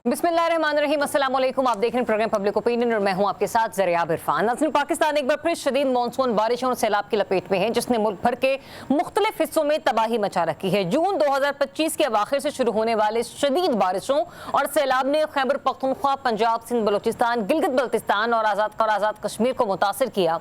बिस्मिल्लाहिर्रहमानिर्रहीम, अस्सलाम वालेकुम। आप देख रहे हैं प्रोग्राम पब्लिक ओपिनियन और मैं हूं आपके साथ ज़रिया इरफान। नाज़रीन, पाकिस्तान एक बार फिर शदीद मानसून बारिशों और सैलाब की लपेट में है, जिसने मुल्क भर के मुख्तलिफ हिस्सों में तबाही मचा रखी है। जून 2025 के अवाखिर से शुरू होने वाले शदीद बारिशों और सैलाब ने खैबर पख्तूनख्वा, पंजाब, सिंध, बलोचिस्तान, गिलगित बल्तिस्तान और आज़ाद कश्मीर को मुतासिर किया।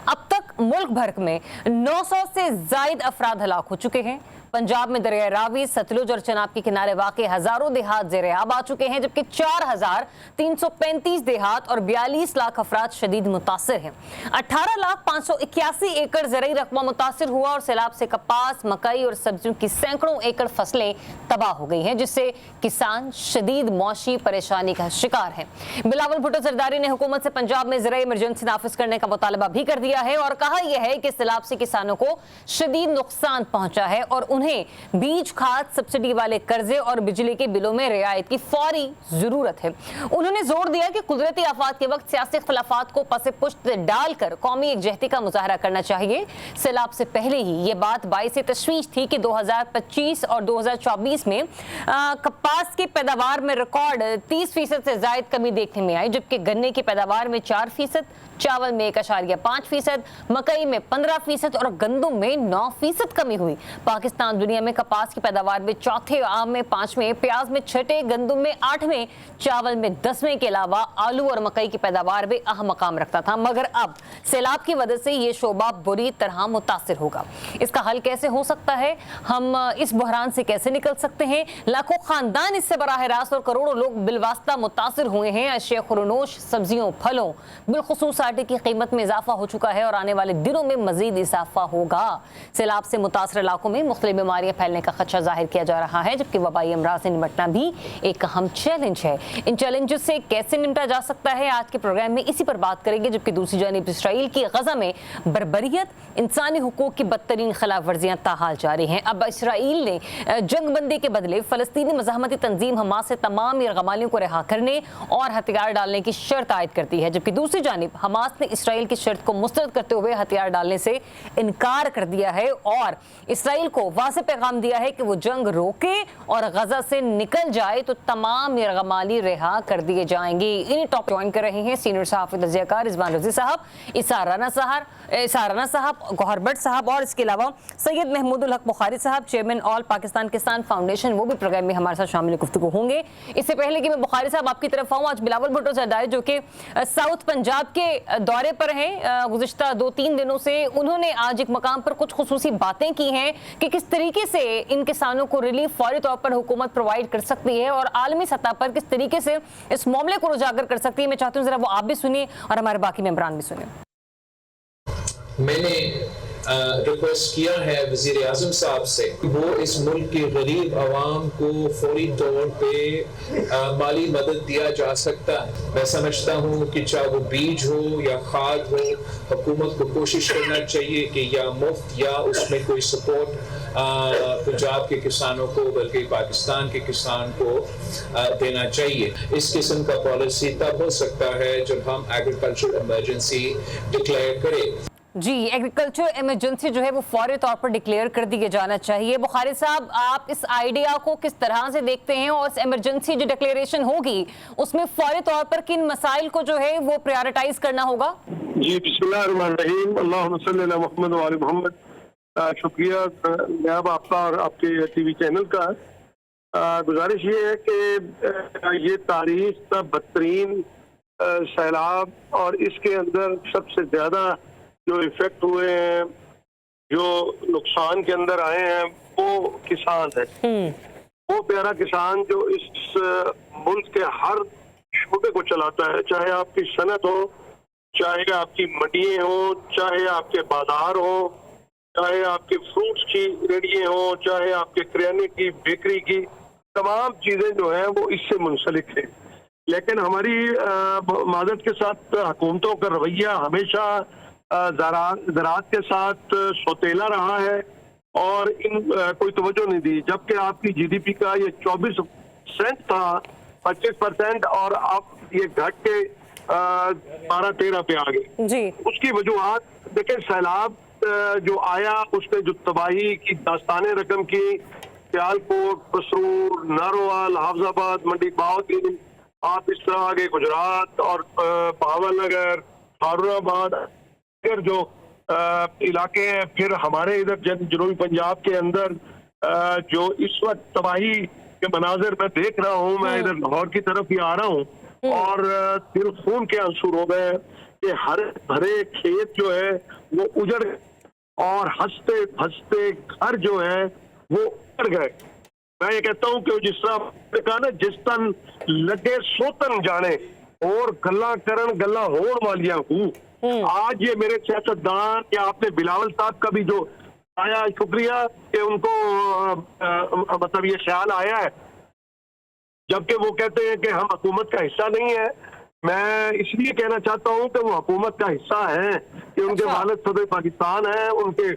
अब तक मुल्क भर में 900 से जायद अफराद हलाक हो चुके हैं। पंजाब में दरिया रावी, सतलुज और चनाब के किनारे वाक़े हजारों देहात ज़ेर-ए-आब आ चुके हैं, जबकि 4,335 देहात और 42 लाख अफराद शदीद मुतासिर हैं। 18,581 एकड़ ज़रई रकबा मुतासिर हुआ और सैलाब से कपास, मकई और सब्जियों की सैकड़ों एकड़ फसलें तबाह हो गई हैं, जिससे किसान शदीद मौशी परेशानी का शिकार है। बिलावल भुट्टो जरदारी ने हुकूमत से पंजाब में ज़रई इमरजेंसी नाफिज करने का मुतालबा भी कर दिया है और कहा यह है कि सैलाब से किसानों को शदीद नुकसान पहुंचा है और उन्हें बीज, खाद, सब्सिडी वाले कर्जे और बिजली के बिलों में रियायत की फौरी जरूरत है। उन्होंने जोर दिया कि कुदरती आफात के वक्त सियासी इख्तिलाफात को पसे पुश्त डालकर कौमी एकजहती का मुजाहरा करना चाहिए। सैलाब से पहले ही ये बात बाइस तशवीश थी कि 2025 और 2024 में कपास की पैदावार में रिकॉर्ड 30% से जायद कमी देखने में आई, जबकि गन्ने की पैदावार में 4%, चावल में 1.5%, मकई में 15% और गंदम में 9% कमी हुई। पाकिस्तान दुनिया में कपास की पैदावार में चौथे, आम में 5वें, प्याज में 6ठे, गंदम में 8वें, चावल में 10वें के अलावा आलू और मकई की पैदावार में अहम मकाम रखता था। मगर अब सैलाब की वजह से ये शोबा बुरी तरह मुतासिर होगा। इसका हल कैसे हो सकता है? हम इस बहरान से कैसे निकल सकते हैं? लाखों खानदान इससे बराह रास्त और करोड़ों लोग बिलवास्ता मुतासिर हुए हैं। अशिया खुरनोश, सब्जियों, फलों, बिलखुसूस आटे की कीमत में इजाफा हो चुका है और आने वाले दिनों में मजीद इजाफा होगा। सैलाब से मुतासर इलाकों में मुख्तलिफ बीमारियां फैलने का खदशा जाहिर किया जा रहा है, जबकि वबाई अमराज से निपटना भी एक अहम चैलेंज है। इन चैलेंजेस से कैसे निपटा जा सकता है, आज के प्रोग्राम में इसी पर बात करेंगे। जबकि दूसरी जानिब इसराइल की गजा में बर्बरियत, इंसानी हुकूक की बदतरीन खिलाफ वर्जियां ताहाल जारी हैं। अब इसराइल ने जंगबंदी के बदले फलस्तीनी मज़ाहमती तंजीम हमास से तमाम यरगमालियों को रिहा करने और हथियार डालने की शर्त आयद करती है, जबकि दूसरी जानिब हमास ने इसराइल की शर्त को मुस्तरद करते हुए हथियार डालने से इनकार कर दिया है और इसराइल को वाज़ेह पैगाम दिया है कि वो जंग रोके और गजा से निकल जाए तो तमाम यरगमाली रिहा कर दिए जाएंगे। इन्हीं टॉप ज्वाइन कर रहे हैं सीनियर सहाफ़ी तज़कियाकार रिजवान रज़ी साहब, इसार राना साहब, गौहर भट्ट साहब और इसके अलावा सैयद महमूदुल हक बुखारी साहब, चेयरमैन ऑल पाकिस्तान किसान फाउंडेशन, वो भी प्रोग्राम में हमारे साथ शामिल गुफ्तगू होंगे। इससे पहले कि मैं बुखारी साहब आपकी तरफ आऊँ, आज बिलावल भुट्टो जरदारी जो कि साउथ पंजाब के दौरे पर हैं गुज़िश्ता 2-3 दिनों से, उन्होंने आज एक मकाम पर कुछ खुसूसी बातें की हैं कि किस तरीके से इन किसानों को रिलीफ फौरी तौर पर हुकूमत प्रोवाइड कर सकती है और आलमी सतह पर किस तरीके से इस मामले को उजागर कर सकती है। मैं चाहती हूँ जरा वो आप भी सुनिए और हमारे बाकी मेंबरान भी सुनिए। मैंने रिक्वेस्ट किया है वज़ीर आज़म साहब से वो इस मुल्क के गरीब आवाम को फौरी तौर पे माली मदद दिया जा सकता है। मैं समझता हूँ कि चाहे वो बीज हो या खाद हो, हुकूमत को कोशिश करना चाहिए कि या मुफ्त या उसमें कोई सपोर्ट पंजाब के किसानों को बल्कि पाकिस्तान के किसान को देना चाहिए। इस किस्म का पॉलिसी तब हो सकता है जब हम एग्रीकल्चर इमरजेंसी डिक्लेयर करें। जी, एग्रीकल्चर इमरजेंसी जो है वो फौरी तौर पर डिक्लेयर कर दिया जाना चाहिए। बुखारी साहब, आप इस आइडिया को किस तरह से देखते हैं और इस इमरजेंसी जो डिक्लेरेशन होगी उसमें फौरी तौर पर किन मसाइल को जो है वो प्रायोरिटाइज करना होगा? जी, बिस्मिल्लाहिर्रहमानिर्रहीम, अल्लाहुम्मा सल्ली अला मुहम्मद व आले मुहम्मद। शुक्रिया जनाब आपका और आपके टीवी चैनल का। गुजारिश ये है कि ये तारीख का बदतरीन सैलाब और इसके अंदर सबसे ज्यादा जो इफेक्ट हुए हैं, जो नुकसान के अंदर आए हैं, वो किसान है। वो प्यारा किसान जो इस मुल्क के हर शोबे को चलाता है, चाहे आपकी सनत हो, चाहे आपकी मंडियां हो, चाहे आपके बाजार हो, चाहे आपके फ्रूट्स की रेडियां हो, चाहे आपके किराने की बेकरी की, तमाम चीजें जो हैं वो इससे मुंसलिक है। लेकिन हमारी मादत के साथ हुकूमतों का रवैया हमेशा ज़राअत के साथ सौतेला रहा है और इन कोई तवज्जो नहीं दी, जबकि आपकी जीडीपी का ये 24% था, 25% और अब ये घट के 12-13 पे आ गए जी। उसकी वजूहत देखें, सैलाब जो आया उसने जो तबाही की दास्तानें रकम की, सियालकोट, कसरूर, नारोवाल, हाफजाबाद, मंडी बहाउद्दीन, आप इस तरह आगे गुजरात और भावनगर, फारुखाबाद जो इलाके हैं, फिर हमारे इधर जनूबी पंजाब के अंदर जो इस वक्त तबाही के मनाजिर मैं देख रहा हूँ, मैं इधर लाहौर की तरफ ही आ रहा हूँ और दिल खून के आंसू रो गए कि हरे भरे खेत जो है वो उजड़ गए और हंसते हंसते घर जो है वो उजड़ गए। मैं ये कहता हूँ कि जिस तरह कहा ना, जिस तन लगे सोतन जाने और गल्ला करन गल्ला होड़ वालियां हूँ। आज ये मेरे सियासतदान या आपने बिलावल साहब का भी जो आया, शुक्रिया कि उनको मतलब ये ख्याल आया है, जबकि वो कहते हैं कि हम हुकूमत का हिस्सा नहीं है। मैं इसलिए कहना चाहता हूं कि वो हुकूमत का हिस्सा हैं कि उनके वालिद सदर पाकिस्तान हैं, उनके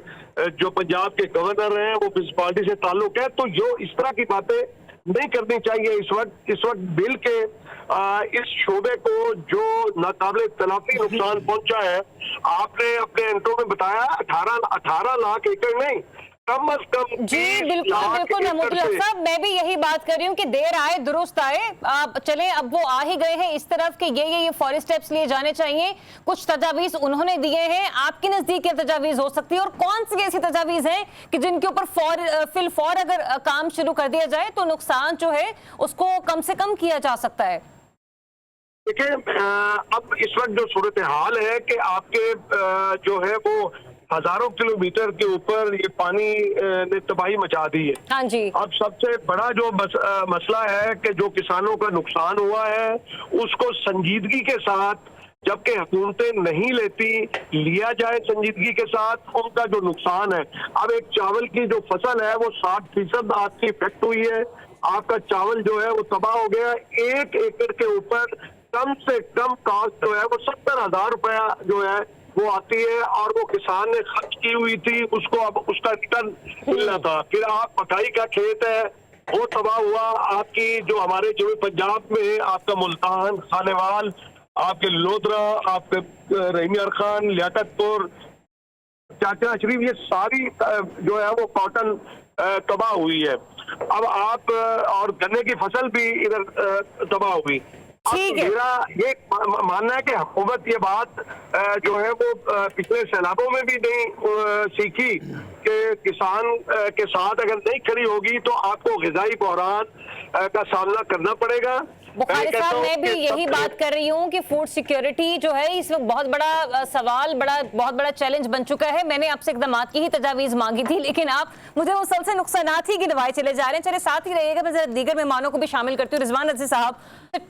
जो पंजाब के गवर्नर हैं वो म्युनिसिपैलिटी से ताल्लुक है। तो जो इस तरह की बातें नहीं करनी चाहिए। इस वक्त बिल के इस शोबे को जो नाकाबिल तलाफी नुकसान पहुंचा है, आपने अपने इंट्रो में बताया 18 लाख एकड़ नहीं, कम अज कम जी बिल्कुल बिल्कुल महमूदुल्लाह साहब, मैं भी यही बात कर रही हूँ कि देर आए दुरुस्त आए। चले अब वो आ ही गए हैं इस तरफ कि ये फौरी स्टेप्स लिए जाने चाहिए। कुछ तजावीज उन्होंने दिए हैं, आपके नजदीक क्या तजावीज हो सकती है और कौन सी ऐसी तजावीज हैं कि जिनके ऊपर फिलफौर अगर काम शुरू कर दिया जाए तो नुकसान जो है उसको कम से कम किया जा सकता है? देखिए, अब इस वक्त जो सूरत हाल है कि आपके जो है वो हजारों किलोमीटर के ऊपर ये पानी ने तबाही मचा दी है। हाँ जी। अब सबसे बड़ा जो मसला है कि जो किसानों का नुकसान हुआ है उसको संजीदगी के साथ, जबकि हुकूमतें नहीं लेती, लिया जाए संजीदगी के साथ उनका जो नुकसान है। अब एक चावल की जो फसल है वो 60% आपकी इफेक्ट हुई है, आपका चावल जो है वो तबाह हो गया। 1 एकड़ के ऊपर कम से कम कॉस्ट जो है वो 70,000 रुपया जो है वो आती है और वो किसान ने खर्च की हुई थी, उसको अब उसका रिटर्न मिलना था। फिर आप मकाई का खेत है वो तबाह हुआ। आपकी जो हमारे जो पंजाब में आपका मुल्तान, खानेवाल, आपके लोधरा, आपके रहीमियार खान, लियाकतपुर, चाचा शरीफ, ये सारी जो है वो कॉटन तबाह हुई है। अब आप और गन्ने की फसल भी इधर तबाह हुई। मेरा ये मानना है कि हुकूमत ये बात जो है वो पिछले सैलाबों में भी नहीं सीखी कि किसान के साथ अगर नहीं खड़ी होगी तो आपको ग़िज़ाई बहरान का सामना करना पड़ेगा। बुखारी साहब, मैं भी यही बात कर रही हूँ कि फूड सिक्योरिटी जो है इस वक्त बहुत बड़ा सवाल, बहुत बड़ा चैलेंज बन चुका है। मैंने आपसे इक़दामात की ही तजावीज़ मांगी थी, लेकिन आप मुझे मुसलसल नुकसानात ही गिनवाए चले जा रहे हैं। चले साथ ही रहिएगा, मैं जरा दीगर मेहमानों को भी शामिल करती हूँ। रिजवान रज़ी साहब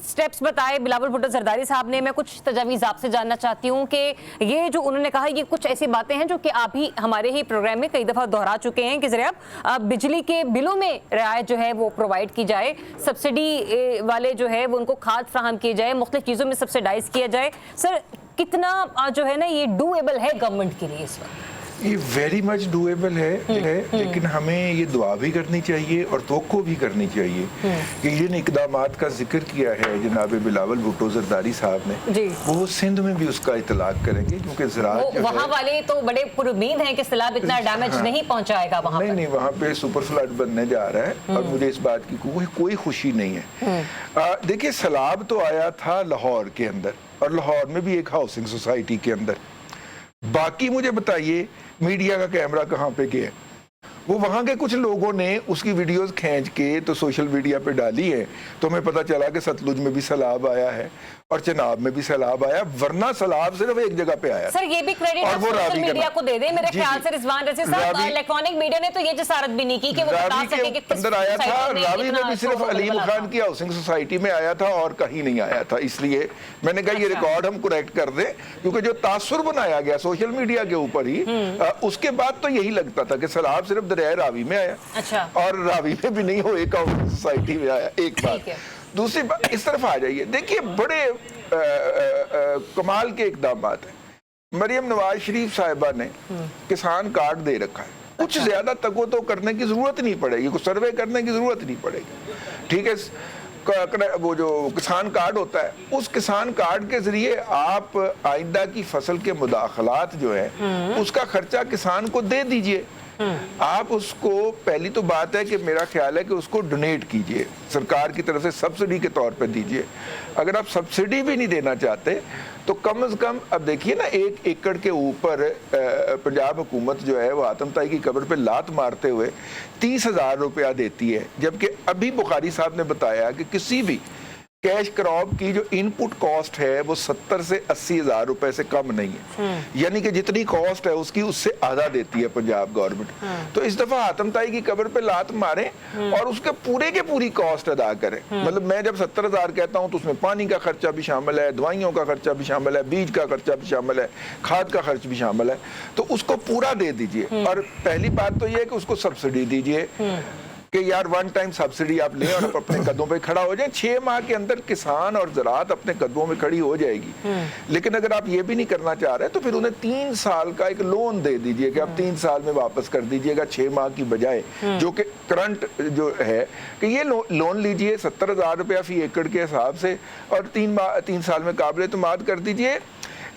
स्टेप्स बताए, बिलावल भुट्टो जरदारी साहब ने, मैं कुछ तजावीज़ आपसे जानना चाहती हूँ कि ये जो उन्होंने कहा ये कुछ ऐसी बातें हैं जो कि आप भी हमारे ही प्रोग्राम में कई दफ़ा दोहरा चुके हैं कि जरा बिजली के बिलों में रियायत जो है वो प्रोवाइड की जाए, सब्सिडी वाले जो है वो उनको खाद फ्राहम किए जाए, मुख्तलिफ चीज़ों में सब्सिडाइज किया जाए। सर, कितना जो है ना ये डूएबल है गवर्नमेंट के लिए इस वक्त? ये वेरी मच डूएबल है, लेकिन हमें ये दुआ भी करनी चाहिए और तवक्को भी करनी चाहिए कि जिन इकदामात का जिक्र किया है जनाब बिलावल भुट्टो जरदारी साहब ने, वो सिंध में भी उसका इतलाक करेंगे, क्योंकि ज़राअत वहाँ वाले तो बड़े पुरुमीद हैं कि सैलाब इतना डैमेज नहीं पहुँचाएगा वहाँ। नहीं, वहाँ पे सुपर फ्लड बनने जा रहा है और मुझे इस बात की कोई खुशी नहीं है। देखिए, सैलाब तो आया था लाहौर के अंदर और लाहौर में भी एक हाउसिंग सोसाइटी के अंदर। बाकी मुझे बताइए मीडिया का कैमरा कहाँ पे गया? वो वहाँ के कुछ लोगों ने उसकी वीडियोस खींच के तो सोशल मीडिया पे डाली है, तो हमें पता चला कि सतलुज में भी सैलाब आया है और चनाब में भी सैलाब आया, वरना सैलाब सिर्फ एक जगह पे आया। सर, ये भी क्रेडिट आप सोशल मीडिया को दे दें। मेरे ख्याल से रिजवान रज़ी साहब, इलेक्ट्रॉनिक मीडिया ने तो ये जसारत भी नहीं की कि वो बता सके कि अंदर आया था। रावी में भी सिर्फ अलीम खान की हाउसिंग सोसाइटी में आया था और कहीं नहीं आया था, इसलिए मैंने कहा ये रिकॉर्ड हम करेक्ट कर दें, क्योंकि जो तासुर बनाया गया सोशल मीडिया के ऊपर ही, उसके बाद तो यही लगता था कि सैलाब सिर्फ दरिया रावी में आया और रावी में भी नहीं हो, एक हाउसिंग सोसाइटी में आया। एक बात। दूसरी बात, इस तरफ आ जाइए, देखिए बड़े कमाल के इक़दामात हैं। मरियम नवाज शरीफ साहिबा ने किसान कार्ड दे रखा है, कुछ ज्यादा तको तो करने की जरूरत नहीं पड़ेगी, कुछ सर्वे करने की जरूरत नहीं पड़ेगी, ठीक है। वो जो किसान कार्ड होता है, उस किसान कार्ड के जरिए आप आइंदा की फसल के मुदाखलात जो है उसका खर्चा किसान को दे दीजिए। आप उसको, पहली तो बात है कि मेरा ख्याल है कि उसको डोनेट कीजिए, सरकार की तरफ से सब्सिडी के तौर पे दीजिए। अगर आप सब्सिडी भी नहीं देना चाहते तो कम से कम, अब देखिए ना, 1 एकड़ के ऊपर पंजाब हुकूमत जो है वो आतमताई की कब्र पे लात मारते हुए 30,000 रुपया देती है, जबकि अभी बुखारी साहब ने बताया कि किसी भी कैश क्रॉप की जो इनपुट कॉस्ट है वो 70 से 80,000 रुपए से कम नहीं है, यानी कि जितनी कॉस्ट है उसकी उससे आधा देती है पंजाब गवर्नमेंट। तो इस दफा आतमताई की कब्र पे लात मारे और उसके पूरे के पूरी कॉस्ट अदा करें। मतलब मैं जब 70,000 कहता हूं तो उसमें पानी का खर्चा भी शामिल है, दवाइयों का खर्चा भी शामिल है, बीज का खर्चा भी शामिल है, खाद का खर्च भी शामिल है, तो उसको पूरा दे दीजिए। और पहली बात तो यह है कि उसको सब्सिडी दीजिए कि यार 1 टाइम सब्सिडी आप लें और आप अपने कदमों पे खड़ा हो जाए। 6 माह के अंदर किसान और ज़राअत अपने कदमों में खड़ी हो जाएगी। लेकिन अगर आप ये भी नहीं करना चाह रहे तो फिर उन्हें 3 साल का एक लोन दे दीजिए कि आप 3 साल में वापस कर दीजिएगा 6 माह की बजाय, जो कि करंट जो है कि ये लोन लीजिए 70,000 रुपया फी एकड़ के हिसाब से और 3 साल में काबिल एतमाद कर दीजिए।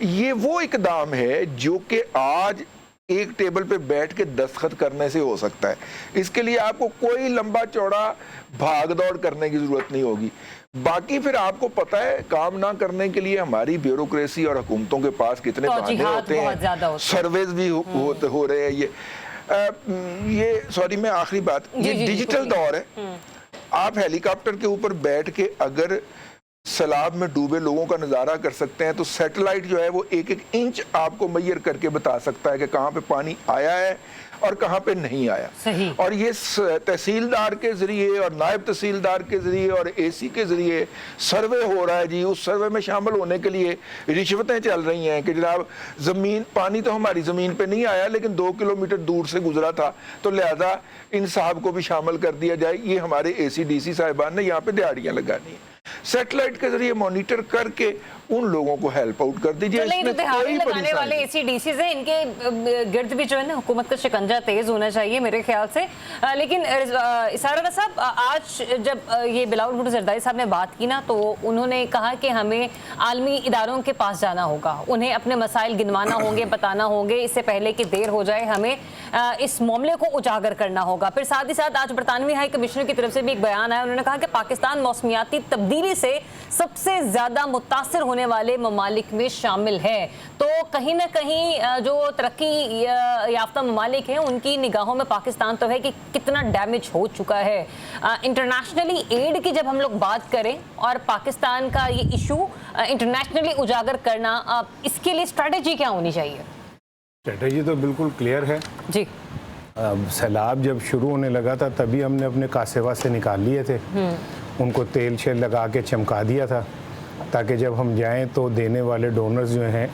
ये वो इकदाम है जो कि आज एक टेबल पे बैठ के दस्तखत करने से हो सकता है। इसके लिए आपको कोई लंबा चौड़ा भाग दौड़ करने की जरूरत नहीं होगी। बाकी फिर आपको पता है काम ना करने के लिए हमारी ब्यूरोक्रेसी और हुकूमतों के पास कितने बहाने होते हैं, सर्वेज भी हो रहे हैं। ये सॉरी मैं आखिरी बात, ये डिजिटल दौर है। आप हेलीकॉप्टर के ऊपर बैठ के अगर सैलाब में डूबे लोगों का नज़ारा कर सकते हैं तो सैटेलाइट जो है वो 1-1 इंच आपको मैयर करके बता सकता है कि कहाँ पे पानी आया है और कहाँ पे नहीं आया। सही। और ये तहसीलदार के जरिए और नायब तहसीलदार के जरिए और एसी के जरिए सर्वे हो रहा है जी। उस सर्वे में शामिल होने के लिए रिश्वतें चल रही हैं कि जनाब ज़मीन, पानी तो हमारी ज़मीन पे नहीं आया लेकिन 2 किलोमीटर दूर से गुजरा था तो लिहाजा इन साहब को भी शामिल कर दिया जाए। ये हमारे AC/DC साहिबान ने यहाँ पे दिहाड़ियाँ लगानी है। सैटेलाइट के जरिए मॉनिटर करके उन लोगों को हेल्प आउट कर दीजिए। तो दिहाड़ी लगाने वाले AC/DCs हैं, इनके गिर्द भी जो है ना हुकूमत का शिकंजा तेज होना चाहिए मेरे ख्याल से। लेकिन इसारा साहब, आज जब ये बिलावल भुट्टो जरदारी साहब ने बात की ना तो उन्होंने कहा कि हमें आलमी इदारों के पास जाना होगा, उन्हें अपने मसाइल गिनवाना होंगे, बताना होंगे, इससे पहले कि देर हो जाए हमें इस मामले को उजागर करना होगा। फिर साथ ही साथ आज बरतानवी हाई कमिश्नर की तरफ से भी एक बयान आया, उन्होंने कहा कि पाकिस्तान मौसमियाती तब्दीली से सबसे ज्यादा मुतासिर होने वाले ममालिक में शामिल है। तो कहीं ना कहीं जो तरक्की याफ्ता ममालिक हैं उनकी निगाहों में पाकिस्तान तो है कि कितना डैमेज हो चुका है। इंटरनेशनली एड की जब हम लोग बात करें और पाकिस्तान का ये इशू इंटरनेशनली उजागर करना, इसके लिए स्ट्रैटेजी क्या होनी चाहिए? स्ट्रैटेजी तो बिल्कुल क्लियर है जी। सैलाब जब शुरू होने लगा था तभी हमने अपने कासेवा से निकाल लिए थे, उनको तेल शेल लगा के चमका दिया था ताकि जब हम जाएं तो देने वाले डोनर्स जो हैं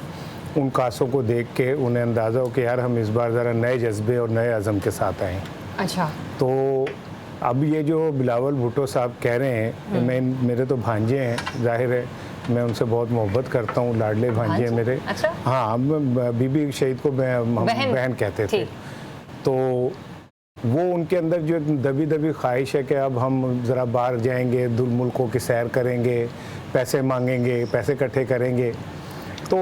उन कासों को देख के उन्हें अंदाज़ा हो कि यार हम इस बार ज़रा नए जज्बे और नए अज़म के साथ आएँ। अच्छा। तो अब ये जो बिलावल भुट्टो साहब कह रहे हैं, मेरे तो भांजे हैं, जाहिर है मैं उनसे बहुत मोहब्बत करता हूँ, लाडले भांजे मेरे। अच्छा? हाँ, बीबी शहीद को बहन कहते थे। तो वो उनके अंदर जो दबी दबी ख्वाहिश है कि अब हम ज़रा बाहर जाएंगे, दुल मुल्कों की सैर करेंगे, पैसे मांगेंगे, पैसे इकट्ठे करेंगे। तो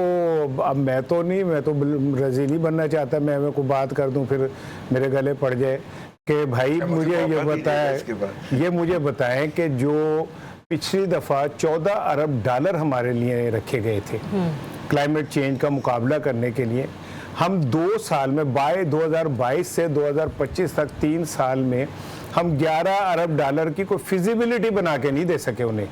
अब मैं तो रजी नहीं बनना चाहता, मैं को बात कर दूं फिर मेरे गले पड़ जाए कि भाई मुझे बताएं कि जो पिछली दफ़ा 14 अरब डॉलर हमारे लिए रखे गए थे क्लाइमेट चेंज का मुकाबला करने के लिए, हम 2 साल में 2022 से 2025 तक 3 साल में हम 11 अरब डॉलर की कोई फिजिबिलिटी बना के नहीं दे सके उन्हें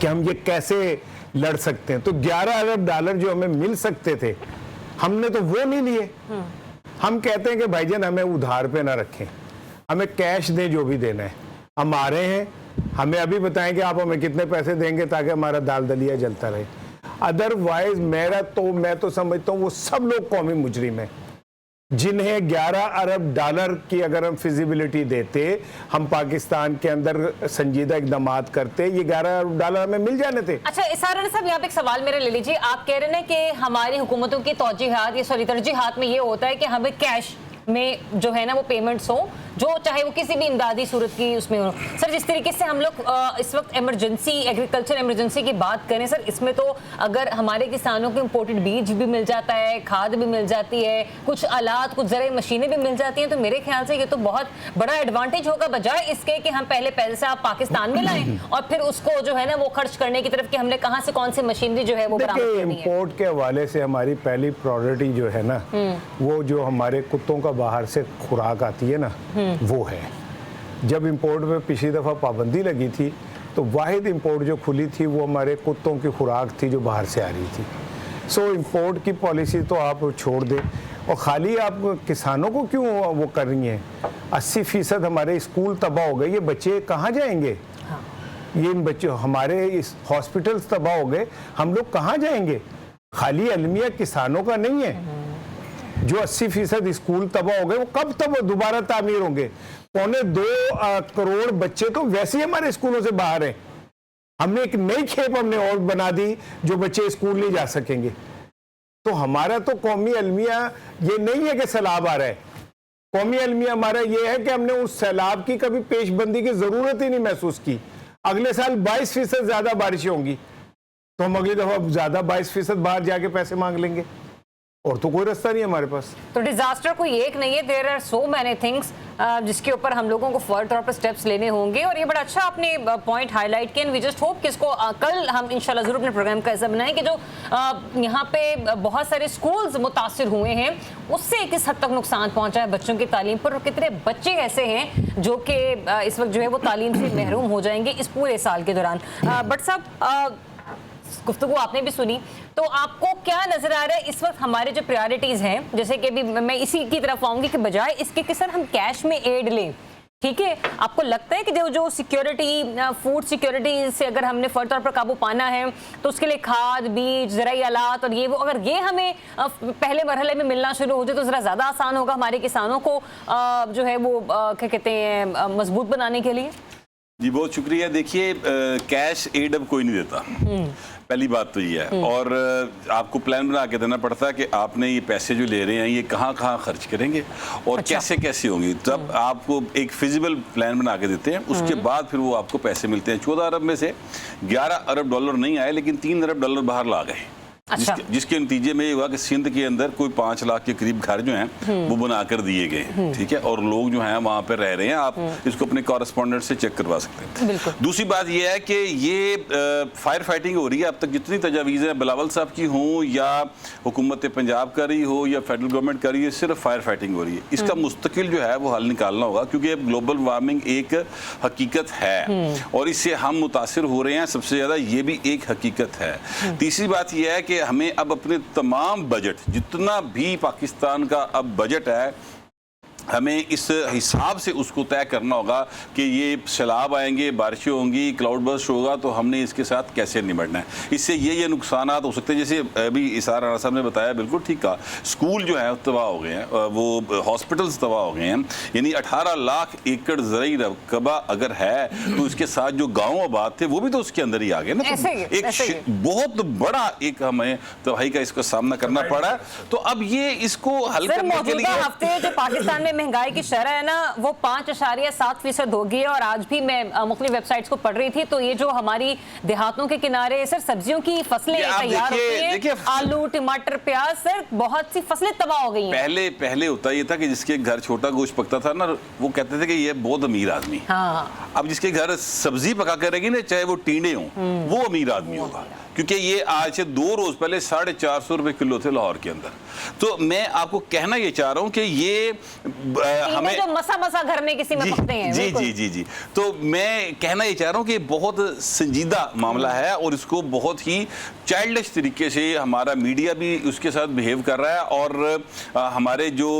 कि हम ये कैसे लड़ सकते हैं। तो 11 अरब डॉलर जो हमें मिल सकते थे हमने तो वो नहीं लिए। हम कहते हैं कि भाईजान हमें उधार पे ना रखें, हमें कैश दें जो भी देना है। हम आ रहे हैं, हमें अभी बताएं कि आप हमें कितने पैसे देंगे ताकि हमारा दाल दलिया जलता रहे। अदरवाइज मैं तो समझता हूँ वो सब लोग कौमी मुजरिम हैं जिन्हें 11 अरब डॉलर की अगर हम फिजिबिलिटी देते, हम पाकिस्तान के अंदर संजीदा इकदाम करते, ये 11 अरब डॉलर हमें मिल जाने थे। अच्छा इसारा साहब, यहाँ पे एक सवाल मेरा ले लीजिए। आप कह रहे हैं कि हमारी हुकूमतों की तरजीहात में ये होता है कि हमें कैश में जो है ना वो पेमेंट्स हो, जो चाहे वो किसी भी इमदादी सूरत की उसमें हो। सर जिस तरीके से हम लोग इस वक्त इमरजेंसी, एग्रीकल्चर इमरजेंसी की बात करें सर, इसमें तो अगर हमारे किसानों को इम्पोर्टेड बीज भी मिल जाता है, खाद भी मिल जाती है, कुछ आलात, कुछ ज़राई मशीनें भी मिल जाती हैं, तो मेरे ख्याल से ये तो बहुत बड़ा एडवांटेज होगा, बजाय इसके कि हम पहले पैसा पाकिस्तान में लाएं और फिर उसको जो है ना वो खर्च करने की तरफ कि हमने कहाँ से कौन सी मशीनरी जो है वो बरामद करनी है। इम्पोर्ट के हवाले से हमारी पहली प्रायोरिटी जो है ना वो जो हमारे कुत्तों का बाहर से खुराक आती है ना वो है। जब इंपोर्ट पे पिछली दफ़ा पाबंदी लगी थी तो वाहिद इंपोर्ट जो खुली थी वो हमारे कुत्तों की खुराक थी जो बाहर से आ रही थी। सो इंपोर्ट की पॉलिसी तो आप छोड़ दें, और ख़ाली आप किसानों को क्यों वो कर रही हैं। 80% हमारे स्कूल तबाह हो गए, ये बच्चे कहाँ जाएंगे? ये इन बच्चों, हमारे इस हॉस्पिटल्स तबाह हो गए, हम लोग कहाँ जाएंगे? खाली अलमिया किसानों का नहीं है। जो 80% स्कूल तबाह हो गए वो कब तक दोबारा तामीर होंगे? 1.25 करोड़ बच्चे तो वैसे ही हमारे स्कूलों से बाहर हैं। हमने एक नई खेप हमने और बना दी जो बच्चे स्कूल नहीं जा सकेंगे। तो हमारा तो कौमी अलमिया ये नहीं है कि सैलाब आ रहा है। कौमी अलमिया हमारा ये है कि हमने उस सैलाब की कभी पेशबंदी की जरूरत ही नहीं महसूस की। अगले साल 22% ज्यादा बारिशें होंगी तो हम अगली दफा ज्यादा 22% बाहर जाके पैसे मांग लेंगे, और तो कोई रास्ता नहीं है हमारे पास। तो डिजास्टर कोई एक नहीं है, there are so many things जिसके ऊपर हम लोगों को फौरी तौर पर स्टेप्स लेने होंगे। और ये बड़ा अच्छा आपने पॉइंट हाईलाइट किया। वी जस्ट होप कि इसको कल हम इंशाल्लाह जरूर अपने प्रोग्राम का ऐसा बनाएं कि जो यहाँ पे बहुत सारे स्कूल्स मुतासिर हुए हैं उससे किस हद तक नुकसान पहुंचा है बच्चों की तालीम पर, और कितने बच्चे ऐसे हैं जो कि इस वक्त जो है वो तालीम से महरूम हो जाएंगे इस पूरे साल के दौरान। बट साहब गुफ्तगू आपने भी सुनी, तो आपको क्या नजर आ रहा है इस वक्त हमारे जो प्रायोरिटीज हैं? जैसे कि अभी मैं इसी की तरफ आऊंगी कि बजाय इसके कि सर हम कैश में एड लें, ठीक है, आपको लगता है कि जो सिक्योरिटी, फूड सिक्योरिटी से अगर हमने फौरी तौर पर काबू पाना है तो उसके लिए खाद, बीज, ज़राई आलात और ये वो अगर ये हमें पहले मरहले में मिलना शुरू हो जाए तो ज़रा ज़्यादा आसान होगा हमारे किसानों को जो है वो क्या कहते हैं मजबूत बनाने के लिए? जी बहुत शुक्रिया। देखिए कैश एड अब कोई नहीं देता, पहली बात तो ये है। और आपको प्लान बना के देना पड़ता है कि आपने ये पैसे जो ले रहे हैं ये कहाँ कहाँ खर्च करेंगे और अच्छा। कैसे कैसे होंगी। तब आपको एक फिजिबल प्लान बना के देते हैं, उसके बाद फिर वो आपको पैसे मिलते हैं। 14 अरब में से 11 अरब डॉलर नहीं आए, लेकिन 3 अरब डॉलर बाहर ला गए। अच्छा। जिसके नतीजे में ये हुआ कि सिंध के अंदर कोई 5 लाख के करीब घर जो हैं वो बनाकर दिए गए, ठीक है, और लोग जो हैं वहाँ पर रह रहे हैं। आप इसको अपने कॉरेस्पॉन्डेंट से चेक करवा सकते हैं। दूसरी बात ये है कि ये फायर फाइटिंग हो रही है। अब तक जितनी तजावीज़ें बिलावल साहब की हों या हुकूमत पंजाब कर रही हो या फेडरल गवर्नमेंट कर रही है, सिर्फ फायर फाइटिंग हो रही है। इसका मुस्तकिल जो है वो हल निकालना होगा, क्योंकि अब ग्लोबल वार्मिंग एक हकीकत है और इससे हम मुतासिर हो रहे हैं सबसे ज़्यादा, ये भी एक हकीकत है। तीसरी बात यह है कि हमें अब अपने तमाम बजट, जितना भी पाकिस्तान का अब बजट है, हमें इस हिसाब से उसको तय करना होगा कि ये सैलाब आएंगे, बारिशें होंगी, क्लाउड बर्स्ट होगा, तो हमने इसके साथ कैसे निपटना है। इससे ये नुकसान हो सकते हैं। जैसे अभी इसार राणा साहब ने बताया, बिल्कुल ठीक कहा, स्कूल जो है तबाह हो गए हैं, वो हॉस्पिटल्स तबाह हो गए हैं। यानी 18 लाख एकड़ ज़राई रकबा अगर है तो इसके साथ जो गाँव आबाद थे वो भी तो उसके अंदर ही आ गए ना। तो एक बहुत बड़ा एक हमें तबाही का इसका सामना करना पड़ा। तो अब ये इसको हल करने के लिए हफ्ते जो पाकिस्तान में महंगाई की शरह है ना वो 5.7% हो गई है। और आज भी मैं मुख्तलिफ वेबसाइट्स को पढ़ रही थी, तो ये जो हमारी देहातों के किनारे सर सब्जियों की फसलें तैयार होती हैं, आलू, टमाटर, प्याज, सर बहुत सी फसलें तबाह हो गई हैं। पहले होता ये था कि जिसके घर छोटा गोश्त पकता था ना, वो कहते थे कि ये बहुत अमीर आदमी। हाँ। अब जिसके घर सब्जी पका करेगी ना, चाहे वो टींडे हों, वो अमीर आदमी होगा। क्योंकि ये आज से 2 रोज पहले 450 रुपए किलो थे लाहौर के अंदर। तो मैं आपको कहना ये चाह रहा हूं कि ये हमें जो मसा घर में किसी में पकते हैं। जी। तो मैं कहना ये चाह रहा हूं कि बहुत संजीदा मामला है और इसको बहुत ही चाइल्डिश तरीके से हमारा मीडिया भी उसके साथ बिहेव कर रहा है और हमारे जो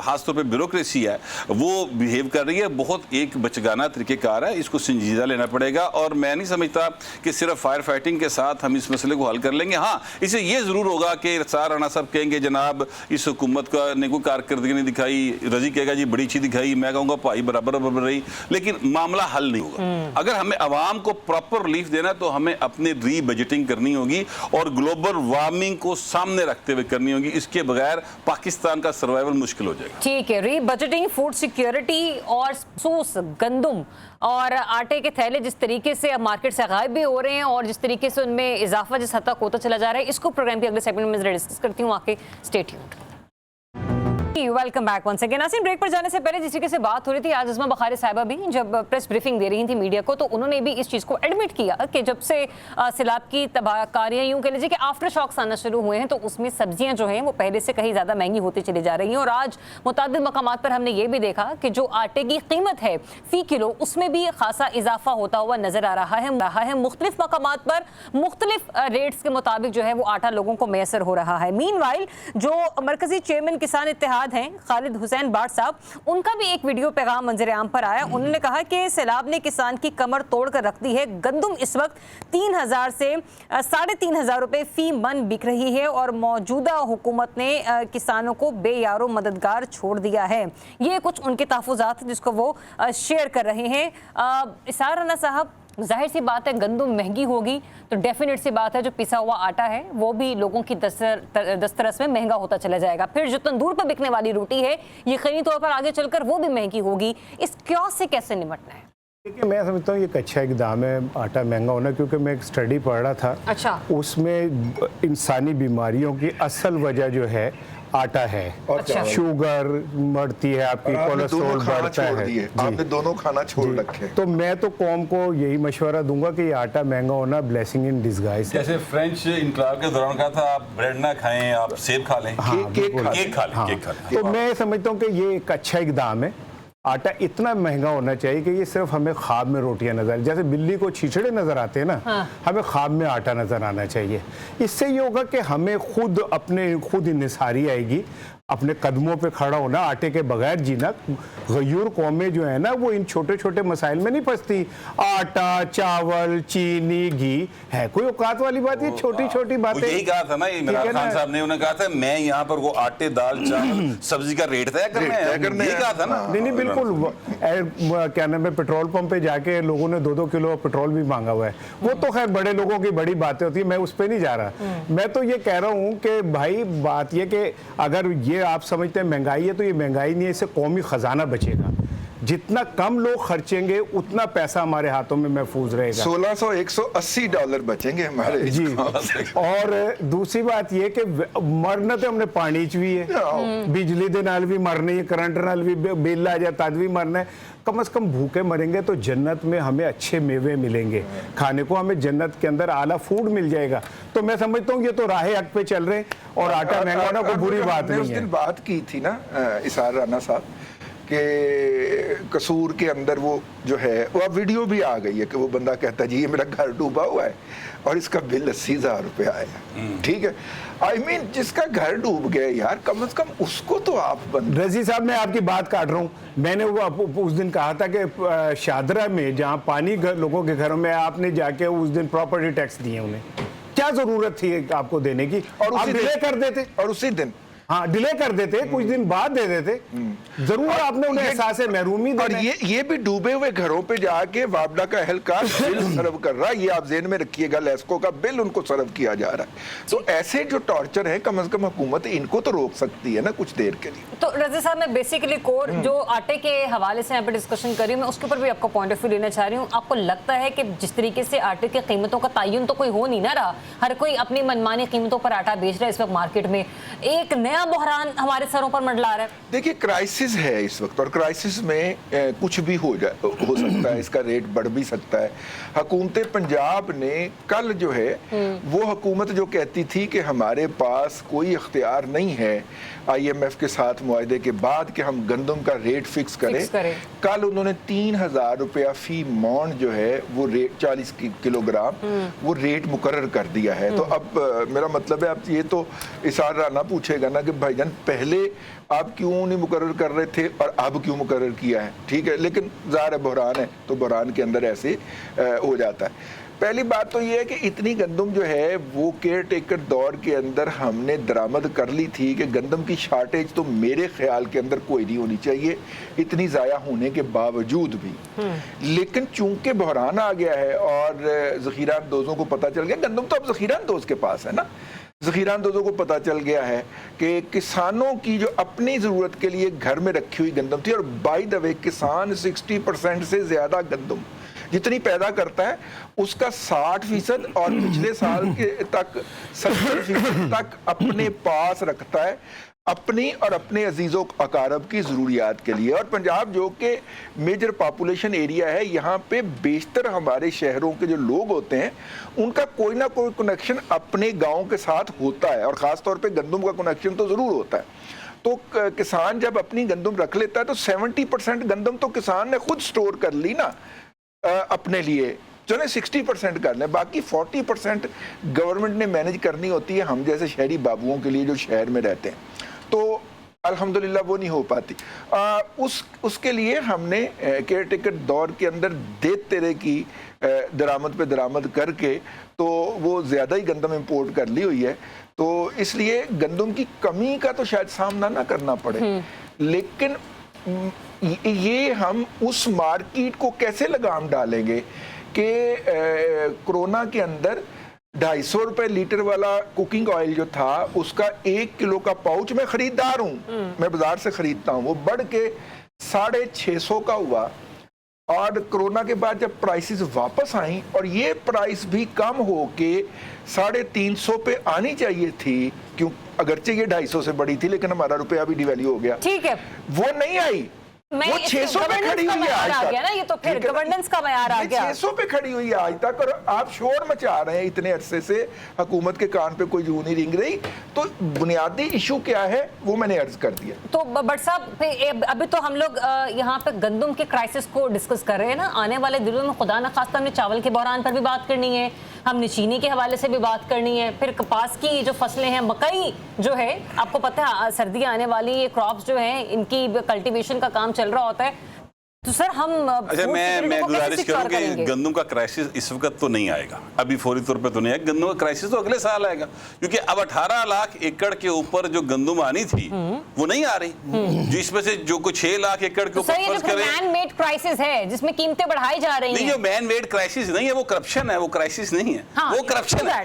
खासतौर पर ब्यूरोक्रेसी है वो बिहेव कर रही है। बहुत एक बचगाना तरीकेकार है, इसको संजीदा लेना पड़ेगा। और मैं नहीं समझता कि सिर्फ फायर फाइटिंग के साथ हम इस मसले को हल कर लेंगे। हाँ, इसे ये जरूर होगा कि इसार राणा साहब कहेंगे जनाब इस हुकूमत का ने कोई कारकर्दगी नहीं दिखाई, रजी मर्जी कहेगा जी बड़ी चीज दिखाई, मैं कहूँगा भाई बराबर बराबर रही, लेकिन मामला हल नहीं होगा। अगर हमें आवाम को प्रॉपर रिलीफ देना तो हमें अपनी री बजटिंग करनी होगी और ग्लोबल वार्मिंग को सामने रखते हुए करनी होगी। इसके बगैर पाकिस्तान का सर्वाइवल मुश्किल हो जाएगा। ठीक है, री बजटिंग, फूड सिक्योरिटी और सूस, गंदुम और आटे के थैले जिस तरीके से अब मार्केट से गायब भी हो रहे हैं और जिस तरीके से उनमें इजाफा जिस हद तक होता चला जा रहा है, इसको प्रोग्राम के अगले सेगमेंट में डिस्कस करती हूँ। आके stay tuned. Welcome back once again. नाज़रीन, ब्रेक पर जाने से पहले जिस तरीके से बात हो रही थी, आज अज़मा बुखारी साहिबा भी जब प्रेस ब्रीफिंग दे रही थी मीडिया को, तो उन्होंने भी इस चीज़ को एडमिट किया कि जब से सैलाब की तबाहकारियाँ यूँ कह लीजिए कि आफ्टर शॉक्स आना शुरू हुए हैं, तो उसमें सब्जियाँ जो हैं वो पहले से कहीं ज़्यादा महंगी होती चली जा रही हैं। और आज मुतादिद मकामात पर हमने ये भी देखा कि जो आटे की कीमत है फ़ी किलो, उसमें भी खासा इजाफा होता हुआ नज़र आ रहा है। मुख्तलिफ मकामात पर मुख्तलिफ रेट्स के मुताबिक जो है वो आटा लोगों को मैसर हो रहा है। मीनवाइल जो मरकजी चेयरमैन किसान इत्तेहाद हैं खालिद हुसैन बाट साहब, उनका भी एक वीडियो पैगाम मंजर आम पर आया। उन्होंने कहा कि सैलाब ने किसान की कमर तोड़ कर रख दी है। गंदुम इस वक्त 3000 से 3500 रुपए फी मन बिक रही है और मौजूदा हुकूमत ने किसानों को बेयारो मददगार छोड़ दिया है। ये कुछ उनके तहफ़्फ़ुज़ात जिसको वो शेयर कर रहे हैं। इसार राना साहब, जाहिर सी बात है गंदुम महंगी होगी तो डेफिनेट सी बात है जो पिसा हुआ आटा है वो भी लोगों की दस्तरस में महंगा होता चला जाएगा। फिर जो तंदूर पर बिकने वाली रोटी है यकीनी तौर पर आगे चलकर वो भी महंगी होगी। इस क्योस से कैसे निपटना है? देखिए, मैं समझता हूँ ये एक अच्छा इक़दाम है आटा महंगा होना, क्योंकि मैं एक स्टडी पढ़ रहा था। अच्छा। उसमें इंसानी बीमारियों की असल वजह जो है आटा है। अच्छा। शुगर बढ़ती है, आपकी कोलेस्ट्रॉल बढ़ता है। आपने दोनों खाना छोड़ रखे। तो मैं तो कौम को यही मशवरा दूंगा कि ये आटा महंगा होना ब्लेसिंग इन डिस्गाइज। जैसे फ्रेंच इनकलाब के दौरान कहा था आप ब्रेड ना खाएं, आप सेब खा लें, केक खा लें। तो मैं समझता हूँ कि ये एक अच्छा इक़दाम है। आटा इतना महंगा होना चाहिए कि ये सिर्फ हमें ख्वाब में रोटियां नजर, जैसे बिल्ली को छिछड़े नजर आते हैं ना, हमें ख्वाब में आटा नजर आना चाहिए। इससे ये होगा कि हमें खुद इंसारी आएगी, अपने कदमों पे खड़ा होना, आटे के बगैर जीना। गयूर कौमें जो है ना वो इन छोटे छोटे मसाइल में नहीं फंसती। आटा, चावल, चीनी, घी है कोई औकात वाली बात, ये छोटी छोटी बातें। यही कहा था ना इमरान खान साहब ने, उन्होंने कहा था मैं यहाँ पर वो आटे, दाल, चावल, सब्जी का रेट तय करना है, यही कहा था ना। नहीं बिल्कुल, क्या नाम है, पेट्रोल पंप पे जाके लोगों ने 2-2 किलो पेट्रोल भी मांगा हुआ है। वो तो खैर बड़े लोगों की बड़ी बातें होती है, मैं उस पर नहीं जा रहा। मैं तो ये कह रहा हूँ कि भाई बात ये कि अगर ये आप समझते हैं महंगाई है तो ये महंगाई नहीं है, इससे कौमी खजाना बचेगा। जितना कम लोग खर्चेंगे उतना पैसा हमारे हाथों में महफूज रहेगा। $1,680 बचेंगे हमारे जी। और दूसरी बात ये कि मरना तो हमने पानी च भी है, बिजली दे नाल भी मरनी है, करंट नाल भी, बिल आ जाए तद भी मरना है। कम से कम भूखे मरेंगे तो जन्नत में हमें अच्छे मेवे मिलेंगे खाने को, हमें जन्नत के अंदर आला फूड मिल जाएगा। तो मैं समझता हूँ ये तो राह हक पे चल रहे हैं और आटा महंगा होना कोई बुरी बात नहीं है। उस दिन बात की थी ना इसार राना साहब कि कसूर के अंदर वो जो है वो अब वीडियो भी आ गई है कि वो बंदा कहता है जी ये मेरा घर डूबा हुआ है और इसका बिल 80,000 रुपये आया। ठीक है, आई मीन जिसका घर डूब गया यार, कम से कम उसको तो आप रजी साहब, मैं आपकी बात काट रहा हूँ। मैंने वो उस दिन कहा था कि शादरा में जहाँ पानी लोगों के घरों में, आपने जाके उस दिन प्रॉपर्टी टैक्स दिए उन्हें, क्या जरूरत थी आपको देने की? और आप डिले कर देते, और उसी दिन हाँ डिले कर देते, कुछ दिन बाद दे देते। जरूर आपने उन्हें एहसास महरूमी और ये भी डूबे हुए घरों पे जाके वापडा का एहलकार बिल सर्व कर रहा है। ये आप जेहन में रखिएगा, लेस्को का बिल उनको सर्व किया जा रहा है। तो ऐसे जो टॉर्चर है कम से कम हुकूमत इनको तो रोक सकती है ना कुछ देर के लिए। तो रज़ी साहब, मैं बेसिकली कोर जो आटे के हवाले से यहाँ पे डिस्कशन कर रही हूँ, मैं उसके ऊपर भी आपका पॉइंट ऑफ व्यू लेना चाह रही हूँ। आपको लगता है कि जिस तरीके से आटे की कीमतों का तयन तो कोई हो नहीं ना रहा, हर कोई अपनी मनमानी कीमतों पर आटा बेच रहा है इस वक्त मार्केट में, एक नया बहरान हमारे सरों पर मंडला रहा है? देखिए, क्राइसिस है इस वक्त और क्राइसिस में कुछ भी हो सकता है, इसका रेट बढ़ भी सकता है। हुकूमत पंजाब ने कल जो है वो हुकूमत जो कहती थी कि हमारे पास कोई इख्तियार नहीं है IMF के साथ मुआहदे के बाद कि हम गंदम का रेट फिक्स करें। कल उन्होंने 3,000 रुपया फी मौन जो है वो रेट 40 किलोग्राम वो रेट मुकर्रर कर दिया है। तो अब मेरा मतलब है, अब ये तो इसार राना पूछेगा ना कि कि भाईजान पहले आप क्यों नहीं मुकर्रर कर रहे थे और अब क्यों मुकर्रर किया है, ठीक है, लेकिन ज़ाहिर है बहरान है तो बहरान के अंदर ऐसे हो जाता है। पहली बात तो ये है कि इतनी गंदम जो है वो केयर टेकर दौर के अंदर हमने दरामद कर ली थी कि गंदम की शार्टेज तो मेरे ख्याल के अंदर कोई नहीं होनी चाहिए इतनी ज़ाया होने के बावजूद भी। लेकिन चूंकि बहरान आ गया है और ज़ख़ीरा अंदोज़ों को पता चल गया, गंदम तो अब ज़ख़ीरा अंदोज़ के पास है ना, ज़ख़ीरा अंदोज़ों को पता चल गया है कि किसानों की जो अपनी ज़रूरत के लिए घर में रखी हुई गंदम थी, और बाय द वे किसान 60% से ज़्यादा गंदम जितनी पैदा करता है उसका 60% और पिछले साल के तक 70% तक अपने पास रखता है अपनी और अपने अजीज़ों अकारब की ज़रूरियात के लिए। और पंजाब जो कि मेजर पॉपुलेशन एरिया है, यहाँ पे बेशतर हमारे शहरों के जो लोग होते हैं उनका कोई ना कोई कनेक्शन अपने गाँव के साथ होता है, और ख़ास तौर पे गंदम का कनेक्शन तो ज़रूर होता है। तो किसान जब अपनी गंदम रख लेता है तो 70% गंदम तो किसान ने खुद स्टोर कर ली ना अपने लिए, जो ने 60% कर लें, बाकी 40% गवर्नमेंट ने मैनेज करनी होती है हम जैसे शहरी बाबुओं के लिए जो शहर में रहते हैं। तो अल्हम्दुलिल्लाह वो नहीं हो पाती। उसके लिए हमने केयर टेकर दौर के अंदर देत तेरे की दरामद पे दरामद करके तो वो ज़्यादा ही गंदम इंपोर्ट कर ली हुई है, तो इसलिए गंदम की कमी का तो शायद सामना ना करना पड़े। लेकिन ये हम उस मार्केट को कैसे लगाम डालेंगे कि कोरोना के अंदर 250 रुपए लीटर वाला कुकिंग ऑयल जो था उसका 1 किलो का पाउच, मैं खरीदार हूँ, मैं बाजार से खरीदता हूँ, वो बढ़ के 650 का हुआ। और कोरोना के बाद जब प्राइसेस वापस आई और ये प्राइस भी कम हो के 350 पे आनी चाहिए थी, क्यों अगरचे ये 250 से बड़ी थी लेकिन हमारा रुपया भी डिवैल्यू हो गया, ठीक है, वो नहीं आई, वो 600 पे खड़ी हुई है आज तक। ना, ये तो फिर गवर्नेंस का मयार आ गया, 600 पे खड़ी हुई है आज तक, और आप शोर मचा रहे हैं इतने अरसे से, हुकूमत के कान पे कोई जू नहीं रिंग रही। तो बुनियादी इशू क्या है वो मैंने अर्ज कर दिया। तो बट साहब अभी तो हम लोग यहाँ पे गंदम के क्राइसिस को डिस्कस कर रहे हैं ना, आने वाले दिनों में खुदा न खास्ता हमने चावल के बहरान पर भी बात करनी है, हमने चीनी के हवाले से भी बात करनी है, फिर कपास की जो फसलें हैं, मकई जो है, आपको पता है सर्दियाँ आने वाली, ये क्रॉप्स जो हैं इनकी कल्टीवेशन का काम चल रहा होता है। तो सर हम अच्छा मैं गुजारिश करूं कि गंदम का क्राइसिस इस वक्त तो नहीं आएगा, अभी फौरी तौर पे तो नहीं आएगा, गंदम का क्राइसिस तो अगले साल आएगा, क्योंकि अब 18 लाख एकड़ के ऊपर जो गंदम आनी थी वो नहीं आ रही, जिसमें से जो कुछ 6 लाख एकड़ के ऊपर फर्ज करें मैन मेड क्राइसिस है जिसमें कीमतें बढ़ाई जा रही हैं। नहीं, जो मैन मेड क्राइसिस नहीं है वो करप्शन है, वो क्राइसिस नहीं है, वो करप्शन है।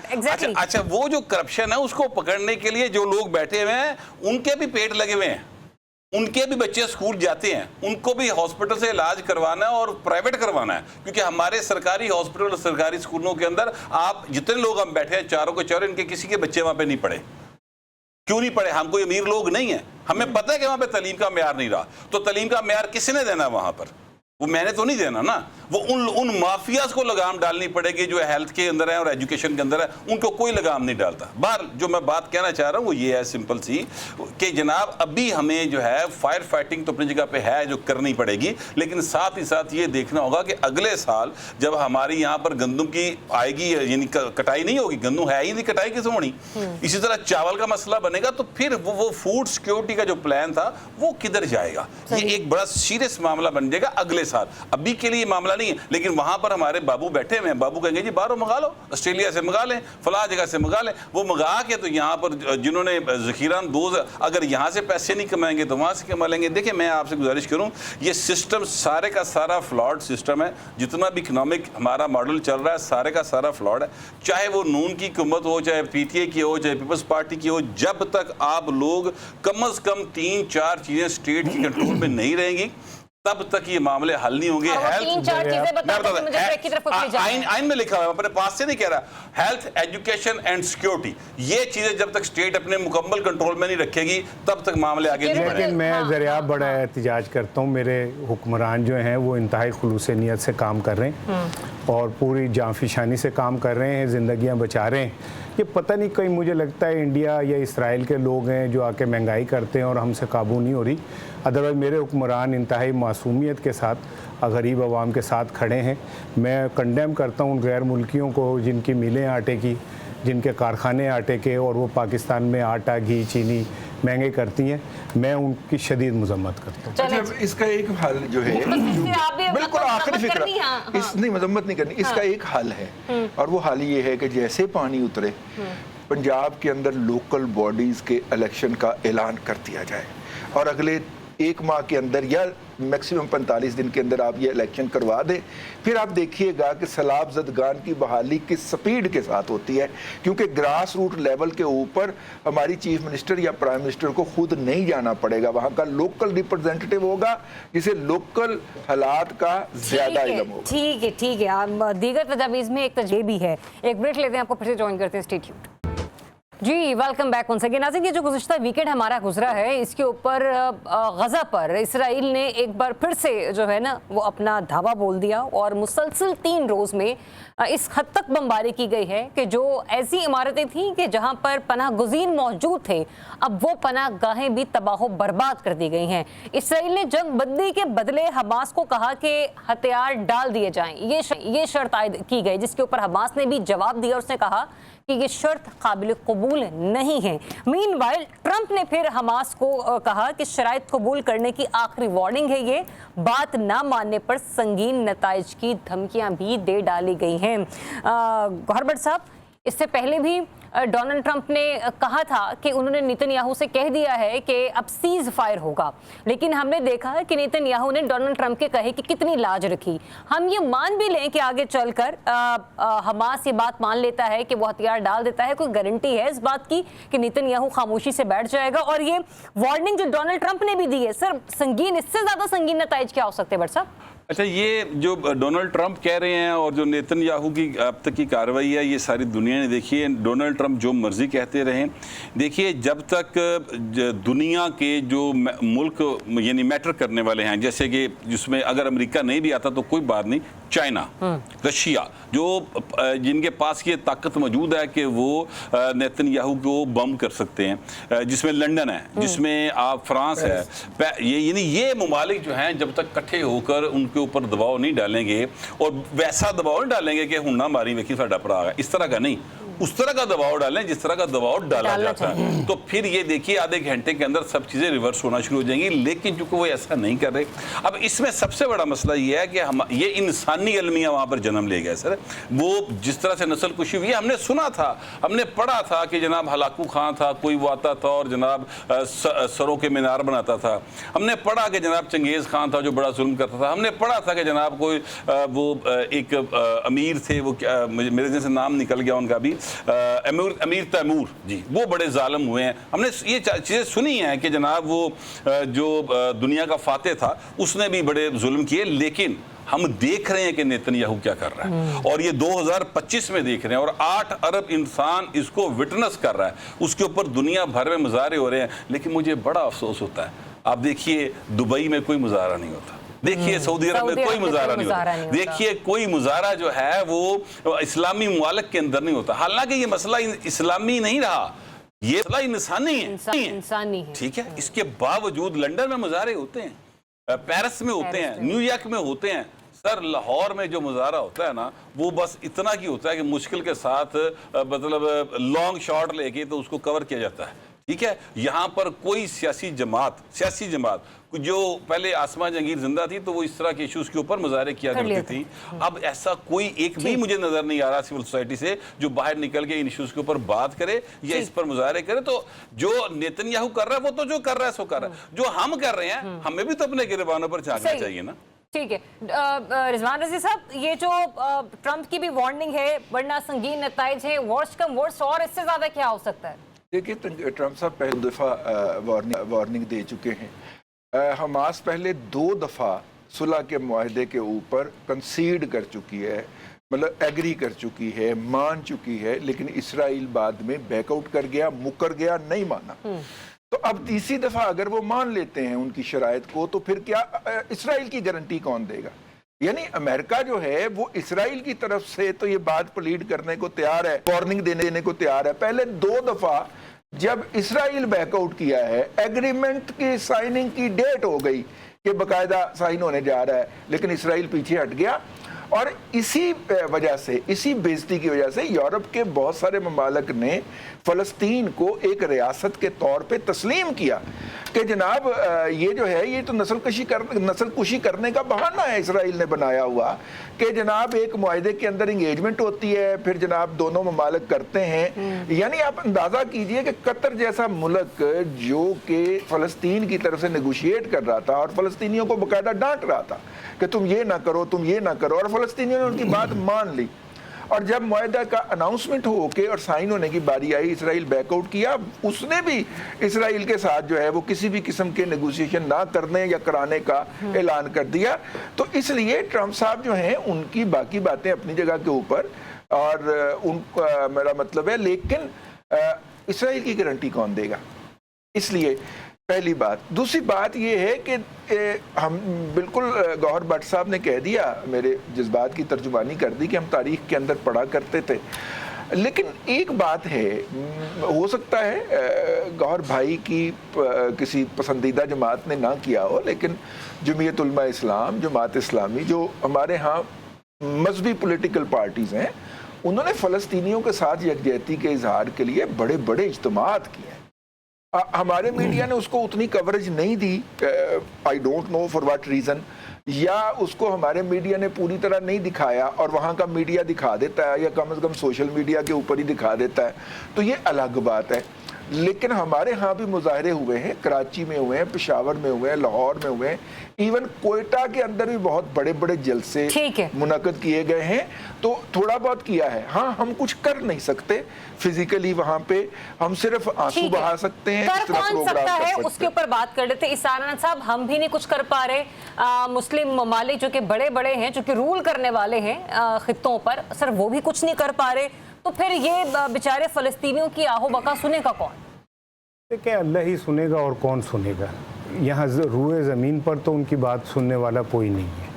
अच्छा, वो जो करप्शन है उसको पकड़ने के लिए जो लोग बैठे हुए हैं उनके भी पेट लगे हुए हैं, उनके भी बच्चे स्कूल जाते हैं, उनको भी हॉस्पिटल से इलाज करवाना है और प्राइवेट करवाना है, क्योंकि हमारे सरकारी हॉस्पिटल और सरकारी स्कूलों के अंदर आप जितने लोग हम बैठे हैं चारों के चारों, इनके किसी के बच्चे वहां पे नहीं पढ़े। क्यों नहीं पढ़े? हम कोई अमीर लोग नहीं है, हमें पता है कि वहां पे तालीम का म्यार नहीं रहा, तो तालीम का म्यार किसने देना वहां पर? वो मैंने तो नहीं देना ना, वो उन माफियाज को लगाम डालनी पड़ेगी जो हेल्थ के अंदर है और एजुकेशन के अंदर है, उनको कोई लगाम नहीं डालता। बाहर जो मैं बात कहना चाह रहा हूँ वो ये है सिंपल सी कि जनाब अभी हमें जो है फायर फाइटिंग तो अपनी जगह पे है जो करनी पड़ेगी, लेकिन साथ ही साथ ये देखना होगा कि अगले साल जब हमारी यहाँ पर गंदम की आएगी, यानी कटाई नहीं होगी, गंदम है ही नहीं, कटाई किस होनी, इसी तरह चावल का मसला बनेगा, तो फिर वो फूड सिक्योरिटी का जो प्लान था वो किधर जाएगा? ये एक बड़ा सीरियस मामला बन जाएगा अगले साल। अभी के लिए मामला नहीं है, लेकिन वहां पर हमारे बाबू बैठे हुए हैं, बाबू कहेंगे जी बाहरों मंगा लो, ऑस्ट्रेलिया से मंगा लें, फला जगह से मंगा लें, वो मंगा के तो यहाँ पर जिन्होंने ज़ख़ीरा अंदोज़ अगर यहाँ से पैसे नहीं कमाएंगे तो वहाँ से कमा लेंगे। देखिए मैं आपसे गुजारिश करूँ, ये सिस्टम सारे का सारा फ्लॉड सिस्टम है, जितना भी इकनॉमिक हमारा मॉडल चल रहा है सारे का सारा फ्लॉड है, चाहे वो नून की हुकूमत हो, चाहे PTA की हो, चाहे पीपल्स पार्टी की हो, जब तक आप लोग कम से कम 3-4 चीज़ें स्टेट की कंट्रोल में नहीं रहेंगी तब तक ये मामले हल नहीं होंगे। आइन में लिखा हुआ है, अपने पास से नहीं कह रहा, हेल्थ, एजुकेशन एंड सिक्योरिटी, ये चीजें जब तक स्टेट अपने मुकम्मल कंट्रोल में नहीं रखेगी तब तक मामले आगे नहीं बढ़ेंगे। लेकिन मैं ज़रिया बड़ा एहतिजाज करता हूँ, मेरे हुक्मरान जो हैं वो इंतहाई खुलूस नियत से काम कर रहे हैं और पूरी जांफिशानी से काम कर रहे हैं, ज़िंदगियाँ बचा रहे हैं। ये पता नहीं कहीं मुझे लगता है इंडिया या इसराइल के लोग हैं जो आके महंगाई करते हैं और हमसे काबू नहीं हो रही, अदरवाइज़ मेरे हुक्मरान इंतहाई मासूमियत के साथ गरीब आवाम के साथ खड़े हैं। मैं कंडेम करता हूँ उन गैर मुल्कियों को जिनकी मिलें आटे की, जिनके कारखाने आटे के, और वो पाकिस्तान में आटा, घी, चीनी महंगे करती हैं, मैं उनकी शदीद मजम्मत करता हूँ। चलें। अच्छा, इसका एक हल जो है आप भी बिल्कुल मजम्मत आखिरी फिक्र करनी, हाँ, नहीं मजम्मत नहीं करनी, इसका एक हल है और वो हल ये है कि जैसे पानी उतरे पंजाब के अंदर लोकल बॉडीज के इलेक्शन का ऐलान कर दिया जाए और अगले 1 माह के अंदर या मैक्सिमम 45 दिन के अंदर आप ये इलेक्शन करवा दें। फिर आप देखिएगा कि सैलाब ज़दगान की बहाली किस स्पीड के साथ होती है, क्योंकि ग्रास रूट लेवल के ऊपर हमारी चीफ मिनिस्टर या प्राइम मिनिस्टर को खुद नहीं जाना पड़ेगा, वहाँ का लोकल रिप्रेजेंटेटिव होगा जिसे लोकल हालात का ज़्यादा इल्म होगा। ठीक है। आप दीगर तजावीज़ में एक तजवीज़ भी है। एक ब्रेक लेते हैं, आपको फिर से ज्वाइन करते हैं। Stay tuned. जी, वेलकम बैक उनसे। नाज़रीन, ये जो गुज़िश्ता वीकेंड हमारा गुजरा है, इसके ऊपर गज़ा पर इसराइल ने एक बार फिर से जो है ना वो अपना धावा बोल दिया और मुसलसल 3 रोज़ में इस हद तक बमबारी की गई है कि जो ऐसी इमारतें थीं कि जहां पर पनाह गुज़ीन मौजूद थे, अब वो पनाह गाहें भी तबाह बर्बाद कर दी गई हैं। इसराइल ने जंग बंदी के बदले हमास को कहा कि हथियार डाल दिए जाएं, ये शर्त आयद की गई, जिसके ऊपर हमास ने भी जवाब दिया। उसने कहा कि ये शर्त काबिल कबूल नहीं है। मीनवाइल ट्रंप ने फिर हमास को कहा कि शराइत कबूल करने की आखिरी वार्निंग है ये, बात ना मानने पर संगीन नताइज की धमकियां भी दे डाली गई हैं। गौहर भट्ट साहब, इससे पहले भी डोनाल्ड ट्रंप ने कहा था कि उन्होंने नेतन्याहू से कह दिया है कि अब सीज फायर होगा, लेकिन हमने देखा कि नेतन्याहू ने डोनाल्ड ट्रंप के कहे कि कितनी लाज रखी। हम ये मान भी लें कि आगे चलकर हमास ये बात मान लेता है कि वो हथियार डाल देता है, कोई गारंटी है इस बात की कि नेतन्याहू खामोशी से बैठ जाएगा? और ये वार्निंग जो डोनाल्ड ट्रंप ने भी दी है, सर संगीन, इससे ज्यादा संगीन नताइज क्या हो सकते हैं भट्ट साहब? अच्छा, ये जो डोनाल्ड ट्रंप कह रहे हैं और जो नेतन्याहू की अब तक की कार्रवाई है, ये सारी दुनिया ने देखी है। डोनाल्ड ट्रंप जो मर्जी कहते रहें, देखिए जब तक दुनिया के जो मुल्क यानी मैटर करने वाले हैं, जैसे कि जिसमें अगर अमेरिका नहीं भी आता तो कोई बात नहीं, चाइना, रशिया, जो जिनके पास ये ताकत मौजूद है कि वो नेतन्याहू को बम कर सकते हैं, जिसमें लंदन है, जिसमें आप फ्रांस है, ये ममालिक जो हैं जब तक इकट्ठे होकर उनके ऊपर दबाव नहीं डालेंगे और वैसा दबाव नहीं डालेंगे कि हुन्ना मारी वेखी साडा भरा है, इस तरह का नहीं, उस तरह का दबाव डालें जिस तरह का दबाव डाला जाता है, तो फिर ये देखिए आधे घंटे के अंदर सब चीजें रिवर्स होना शुरू हो जाएंगी। लेकिन चूंकि वो ऐसा नहीं कर रहे, अब इसमें सबसे बड़ा मसला ये है कि हम ये इंसानी अलमिया वहां पर जन्म ले गए। सर, वो जिस तरह से नस्ल कुशी हुई है, हमने सुना था, हमने पढ़ा था कि जनाब हलाकू खां था, कोई वो आता था और जनाब सरों के मीनार बनाता था, हमने पढ़ा कि जनाब चंगेज खान था जो बड़ा जुल्म करता था, हमने पढ़ा था कि जनाब कोई वो एक अमीर थे, वो मेरे जैसे नाम निकल गया उनका भी, अमीर तैमूर जी, वो बड़े जालिम हुए हैं। हमने ये चीज़ें सुनी हैं कि जनाब वो जो दुनिया का फातेह था उसने भी बड़े जुल्म किए। लेकिन हम देख रहे हैं कि नेतन्याहू क्या कर रहा है और ये 2025 में देख रहे हैं और 8 अरब इंसान इसको विटनेस कर रहा है, उसके ऊपर दुनिया भर में मुजाहरे हो रहे हैं। लेकिन मुझे बड़ा अफसोस होता है, आप देखिए दुबई में कोई मुजाहरा नहीं होता, देखिए सऊदी अरब में कोई मुजाहरा नहीं होता, देखिए कोई मुजाहरा जो है वो इस्लामी मुमालिक के अंदर नहीं होता। हालांकि ये मसला इस्लामी नहीं रहा, ये मसला इंसानी है, ठीक है। इसके बावजूद लंदन में मुजाहरे होते हैं, पेरिस में होते हैं, न्यूयॉर्क में होते हैं। सर, लाहौर में जो मुजाहरा होता है ना, वो बस इतना की होता है कि मुश्किल के साथ मतलब लॉन्ग शॉट लेके तो उसको कवर किया जाता है, ठीक है। यहाँ पर कोई सियासी जमात जो पहले आसमा जंगीर जिंदा थी तो वो इस तरह के इश्यूज के ऊपर मुजाहरे किया करती थी। अब ऐसा कोई एक भी मुझे नजर नहीं आ रहा सिविल सोसाइटी से जो बाहर निकल के इन इश्यूज के ऊपर बात करे या इस पर मुजाहरे करे। तो जो नेतन्याहू कर रहा है वो तो जो कर रहा है सो कर रहा है, जो हम कर रहे हैं हमें भी तो अपने गिरबानों पर झांकना चाहिए ना। ठीक है रिजवान रज़ी साहब, ये जो ट्रंप की भी वार्निंग है, वरना संगीन नताइज है, वर्स्ट कम वर्स्ट, और इससे ज्यादा क्या हो सकता है? देखिए, ट्रंप साहब पहली दफ़ा वार्निंग दे चुके हैं। हमास पहले 2 दफ़ा सुलह के मुआहदे के ऊपर कंसीड कर चुकी है, मतलब एग्री कर चुकी है, मान चुकी है, लेकिन इसराइल बाद में बैकआउट कर गया, मुकर गया, नहीं माना। तो अब तीसरी दफ़ा अगर वो मान लेते हैं उनकी शराइत को, तो फिर क्या इसराइल की गारंटी कौन देगा? यानी अमेरिका जो है वो इसराइल की तरफ से तो ये बात प्लीड करने को तैयार है, वार्निंग देने को तैयार है। पहले 2 दफ़ा जब इसराइल बैकआउट किया है, एग्रीमेंट की साइनिंग की डेट हो गई कि बकायदा साइन होने जा रहा है, लेकिन इसराइल पीछे हट गया। और इसी वजह से, इसी बेइज्जती की वजह से यूरोप के बहुत सारे ममालिक ने फ़लस्तीन को एक रियासत के तौर पे तस्लीम किया कि जनाब ये जो है ये तो नस्ल कुशी करने का बहाना है इसराइल ने बनाया हुआ, कि जनाब एक मुआहदे के अंदर इंगेजमेंट होती है, फिर जनाब दोनों ममालिक करते हैं। यानी आप अंदाज़ा कीजिए कि कतर जैसा मुल्क जो कि फ़लस्तीन की तरफ से नेगोशिएट कर रहा था और फ़लस्तीनियों को बाकायदा डांट रहा था कि तुम ये ना करो, तुम ये ना करो, और फ़लस्तीनियों ने उनकी बात मान ली। और जब मुआहदा का अनाउंसमेंट हो के और साइन होने की बारी आई, इसराइल बैकआउट किया। उसने भी इसराइल के साथ जो है वो किसी भी किस्म के नेगोशिएशन ना करने या कराने का ऐलान कर दिया। तो इसलिए ट्रंप साहब जो हैं उनकी बाकी बातें अपनी जगह के ऊपर, और उनका मेरा मतलब है, लेकिन इसराइल की गारंटी कौन देगा? इसलिए पहली बात। दूसरी बात यह है कि हम बिल्कुल, गौहर भट्ट साहब ने कह दिया, मेरे जज्बात की तर्जुमानी कर दी कि हम तारीख के अंदर पढ़ा करते थे। लेकिन एक बात है, हो सकता है गौहर भाई की किसी पसंदीदा जमात ने ना किया हो, लेकिन जमीयत उलमा इस्लाम, जमात इस्लामी, जो हमारे यहाँ मजहबी पॉलिटिकल पार्टीज़ हैं, उन्होंने फ़लस्तीनियों के साथ यकजहती के इजहार के लिए बड़े बड़े इज्तिमात किए हैं। हमारे मीडिया ने उसको उतनी कवरेज नहीं दी, I don't know for what reason, या उसको हमारे मीडिया ने पूरी तरह नहीं दिखाया और वहाँ का मीडिया दिखा देता है, या कम से कम सोशल मीडिया के ऊपर ही दिखा देता है, तो ये अलग बात है। लेकिन हमारे यहाँ भी मुजाहरे हुए हैं, कराची में हुए हैं, पेशावर में हुए हैं, लाहौर में हुए हैं, इवन कोयटा के अंदर भी बहुत बड़े बड़े जलसे मुनक्कद किए गए हैं। तो थोड़ा बहुत किया है। हाँ, हम कुछ कर नहीं सकते फिजिकली वहाँ पे, हम सिर्फ आंसू बहा सकते हैं। कर कौन सकता है उसके ऊपर बात कर लेते। इसाराना साहब, हम भी नहीं कुछ कर पा रहे, मुस्लिम ममालिक जो कि बड़े बड़े हैं, जो कि रूल करने वाले हैं खित्तों पर, सर वो भी कुछ नहीं कर पा रहे, तो फिर ये बेचारे फ़लस्तीनियों की आहो बका सुनेगा कौन? देखिए, अल्लाह ही सुनेगा और कौन सुनेगा। यहाँ रूए ज़मीन पर तो उनकी बात सुनने वाला कोई नहीं है,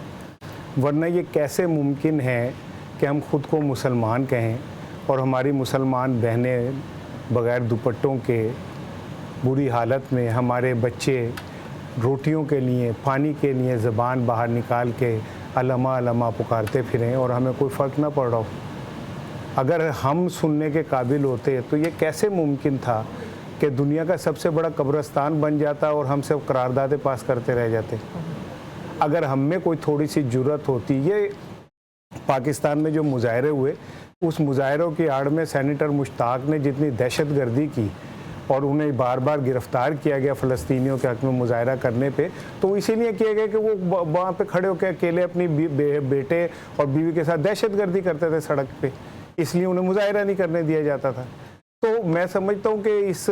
वरना ये कैसे मुमकिन है कि हम खुद को मुसलमान कहें और हमारी मुसलमान बहनें बग़ैर दुपट्टों के बुरी हालत में, हमारे बच्चे रोटियों के लिए, पानी के लिए ज़बान बाहर निकाल के अल्लामा अल्लामा पुकारते फिरें और हमें कोई फ़र्क ना पड़ रहा हो। अगर हम सुनने के काबिल होते तो ये कैसे मुमकिन था कि दुनिया का सबसे बड़ा कब्रिस्तान बन जाता और हम सब करारदादें पास करते रह जाते। अगर हम में कोई थोड़ी सी जुर्रत होती। ये पाकिस्तान में जो मुजाहरे हुए, उस मुजाहरों की आड़ में सेनेटर मुश्ताक ने जितनी दहशतगर्दी की और उन्हें बार बार गिरफ्तार किया गया फ़लस्तीनियों के हक़ में मुजाहरा करने पे, तो इसीलिए किया गया कि वो वहाँ पे खड़े होकर अकेले अपनी बेटे और बीवी के साथ दहशतगर्दी करते थे सड़क पे, इसलिए उन्हें मुजाहरा नहीं करने दिया जाता था। तो मैं समझता हूँ कि इस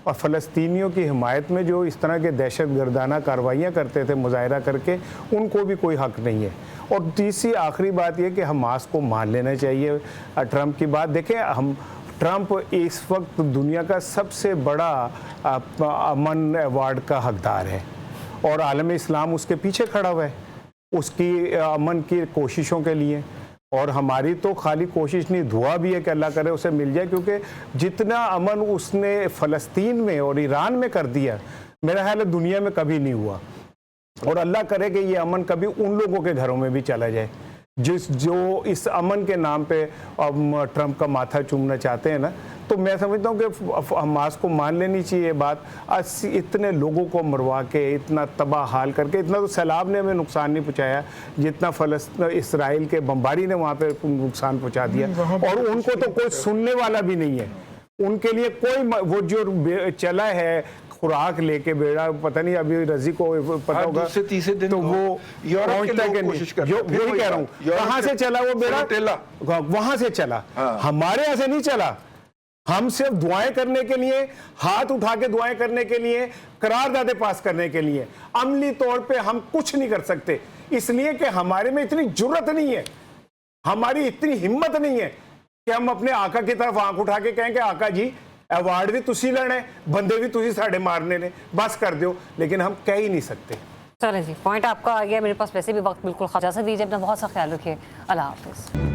फ़लस्तीनियों की हिमायत में जो इस तरह के दहशतगर्दाना कार्रवाइयाँ करते थे मुजाहरा करके, उनको भी कोई हक़ नहीं है। और तीसरी आखिरी बात यह कि हमास को मान लेना चाहिए। ट्रंप की बात देखें, हम ट्रंप इस वक्त दुनिया का सबसे बड़ा अमन अवार्ड का हकदार है और आलम इस्लाम उसके पीछे खड़ा हुआ है उसकी अमन की कोशिशों के लिए। और हमारी तो खाली कोशिश नहीं, दुआ भी है कि अल्लाह करे उसे मिल जाए, क्योंकि जितना अमन उसने फ़लस्तीन में और ईरान में कर दिया, मेरा ख्याल है दुनिया में कभी नहीं हुआ। और अल्लाह करे कि ये अमन कभी उन लोगों के घरों में भी चला जाए जो इस अमन के नाम पे ट्रंप का माथा चूमना चाहते हैं ना। तो मैं समझता हूँ कि हमास को मान लेनी चाहिए बात। इतने लोगों को मरवा के, इतना तबाह हाल करके, इतना तो सैलाब ने हमें नुकसान नहीं पहुँचाया जितना इसराइल के बमबारी ने वहाँ पे नुकसान पहुँचा दिया। और उनको तो कोई सुनने वाला भी नहीं है, उनके लिए कोई वो जो चला है खुराक लेके बेड़ा, पता नहीं अभी रजी को पता होगा तीसरे दिन तो वो पहुंचता है कि नहीं, वही कह रहा हूँ, कहाँ से चला वो बेड़ा, वहां से चला, हमारे यहाँ से नहीं चला। हम सिर्फ दुआएं करने के लिए, हाथ उठा के दुआएं करने के लिए, करारदादे पास करने के लिए, अमली तौर पे हम कुछ नहीं कर सकते, इसलिए कि हमारे में इतनी जुर्रत नहीं है, हमारी इतनी हिम्मत नहीं है कि हम अपने आका की तरफ आंख उठा के कहें कि आका जी अवार्ड भी तुसी लेना है, बंदे भी तुसी साढ़े मारने ने, बस कर दो। लेकिन हम कह ही नहीं सकते। चलें जी, पॉइंट आपका आ गया, मेरे पास वैसे भी वक्त बिल्कुल। इजाज़त दीजिए, अपना बहुत सा ख्याल रखिए। अल्लाह हाफिज़।